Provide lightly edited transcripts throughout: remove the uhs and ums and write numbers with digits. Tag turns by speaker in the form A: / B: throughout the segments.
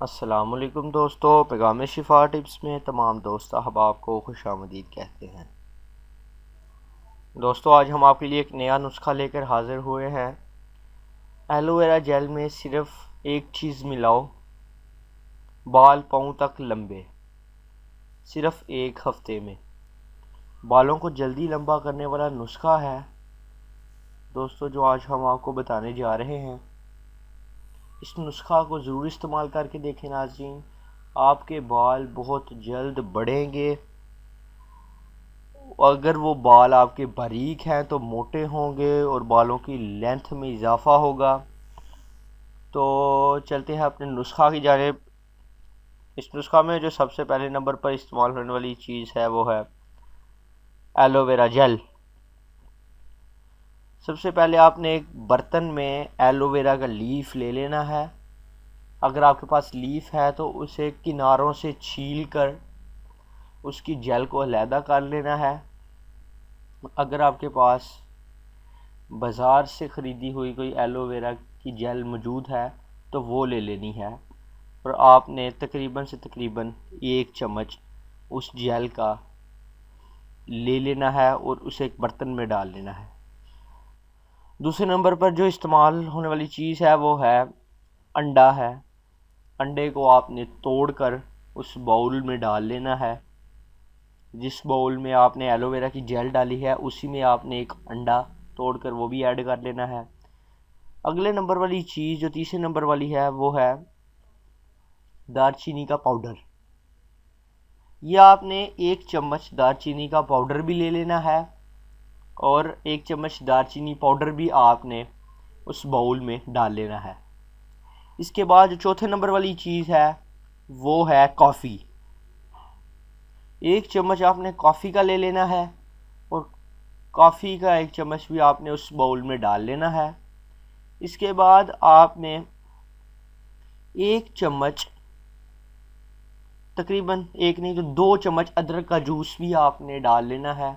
A: अस्सलामुअलैकुम दोस्तों, पैगाम शिफा टिप्स में तमाम दोस्त अहबाब को खुशामदीद कहते हैं। दोस्तों, आज हम आपके लिए एक नया नुस्खा लेकर हाज़िर हुए हैं। एलोवेरा जेल में सिर्फ एक चीज़ मिलाओ, बाल पाँव तक लंबे, सिर्फ एक हफ्ते में। बालों को जल्दी लंबा करने वाला नुस्खा है दोस्तों, जो आज हम आपको बताने जा रहे हैं। इस नुस्खा को ज़रूर इस्तेमाल करके देखें नाज़रीन, आपके बाल बहुत जल्द बढ़ेंगे। अगर वो बाल आपके बारीक हैं तो मोटे होंगे और बालों की लेंथ में इजाफा होगा। तो चलते हैं अपने नुस्खा की जानिब। इस नुस्खा में जो सबसे पहले नंबर पर इस्तेमाल होने वाली चीज़ है वो है एलोवेरा जेल। सबसे पहले आपने एक बर्तन में एलोवेरा का लीफ ले लेना है। अगर आपके पास लीफ है तो उसे किनारों से छील कर उसकी जेल को अलहदा कर लेना है। अगर आपके पास बाज़ार से ख़रीदी हुई कोई एलोवेरा की जेल मौजूद है तो वो ले लेनी है, और आपने तकरीबन से तकरीबन 1 चम्मच उस जेल का ले लेना है और उसे एक बर्तन में डाल लेना है। दूसरे नंबर पर जो इस्तेमाल होने वाली चीज़ है वो है अंडा है। अंडे को आपने तोड़कर उस बाउल में डाल लेना है। जिस बाउल में आपने एलोवेरा की जेल डाली है उसी में आपने एक अंडा तोड़कर वो भी ऐड कर लेना है। अगले नंबर वाली चीज़ जो तीसरे नंबर वाली है वो है दालचीनी का पाउडर। यह आपने 1 चम्मच दालचीनी का पाउडर भी ले लेना है, और 1 चम्मच दालचीनी पाउडर भी आपने उस बाउल में डाल लेना है। इसके बाद जो चौथे नंबर वाली चीज़ है वो है कॉफ़ी। 1 चम्मच आपने कॉफ़ी का ले लेना है, और कॉफ़ी का 1 चम्मच भी आपने उस बाउल में डाल लेना है। इसके बाद आपने 1 चम्मच, तकरीबन 1 नहीं तो 2 चम्मच अदरक का जूस भी आपने डाल लेना है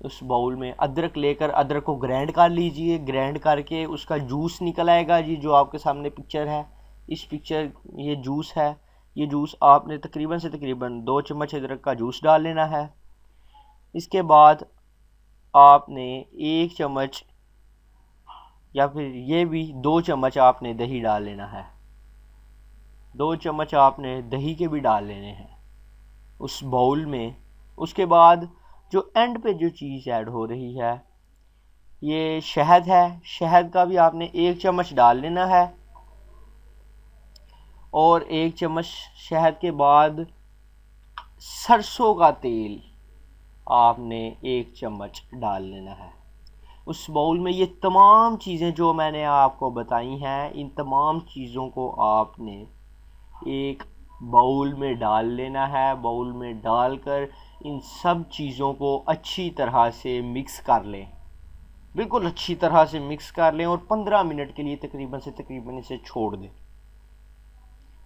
A: उस बाउल में। अदरक लेकर अदरक को ग्राइंड कर लीजिए। ग्राइंड करके उसका जूस निकल आएगा जी, जो आपके सामने पिक्चर है। इस पिक्चर ये जूस है। ये जूस आपने तकरीबन से तकरीबन 2 चम्मच अदरक का जूस डाल लेना है। इसके बाद आपने 1 चम्मच या फिर ये भी 2 चम्मच आपने दही डाल लेना है। 2 चम्मच आपने दही के भी डाल लेने हैं उस बाउल में। उसके बाद जो एंड पे जो चीज़ ऐड हो रही है ये शहद है। शहद का भी आपने 1 चम्मच डाल लेना है, और 1 चम्मच शहद के बाद सरसों का तेल आपने 1 चम्मच डाल लेना है उस बाउल में। ये तमाम चीज़ें जो मैंने आपको बताई हैं, इन तमाम चीज़ों को आपने एक बाउल में डाल लेना है। बाउल में डालकर इन सब चीज़ों को अच्छी तरह से मिक्स कर लें, बिल्कुल अच्छी तरह से मिक्स कर लें, और 15 मिनट के लिए तकरीबन से तकरीबन इसे छोड़ दें।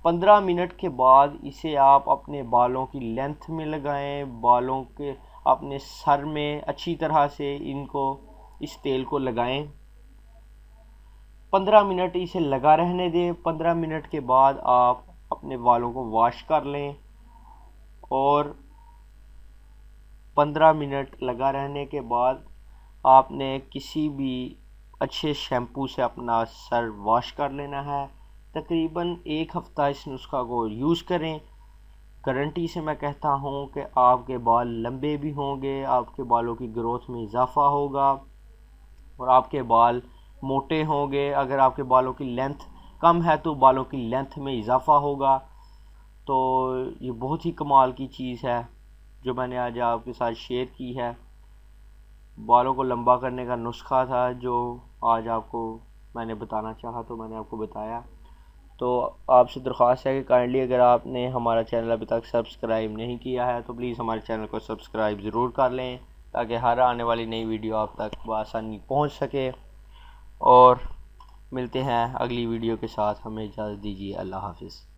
A: 15 मिनट के बाद इसे आप अपने बालों की लेंथ में लगाएं। बालों के अपने सर में अच्छी तरह से इनको इस तेल को लगाएं। 15 मिनट इसे लगा रहने दें। 15 मिनट के बाद आप अपने बालों को वॉश कर लें, और 15 मिनट लगा रहने के बाद आपने किसी भी अच्छे शैम्पू से अपना सर वॉश कर लेना है। तकरीबन 1 हफ़्ता इस नुस्खा को यूज़ करें। गारंटी से मैं कहता हूँ कि आपके बाल लंबे भी होंगे, आपके बालों की ग्रोथ में इजाफा होगा, और आपके बाल मोटे होंगे। अगर आपके बालों की लेंथ कम है तो बालों की लेंथ में इजाफा होगा। तो ये बहुत ही कमाल की चीज़ है जो मैंने आज आपके साथ शेयर की है। बालों को लंबा करने का नुस्खा था जो आज आपको मैंने बताना चाहा, तो मैंने आपको बताया। तो आपसे दरख्वास्त है कि काइंडली अगर आपने हमारा चैनल अभी तक सब्सक्राइब नहीं किया है तो प्लीज़ हमारे चैनल को सब्सक्राइब ज़रूर कर लें, ताकि हर आने वाली नई वीडियो आप तक बआसानी पहुंच सके। और मिलते हैं अगली वीडियो के साथ। हमें इजाज़त दीजिए। अल्लाह हाफिज़।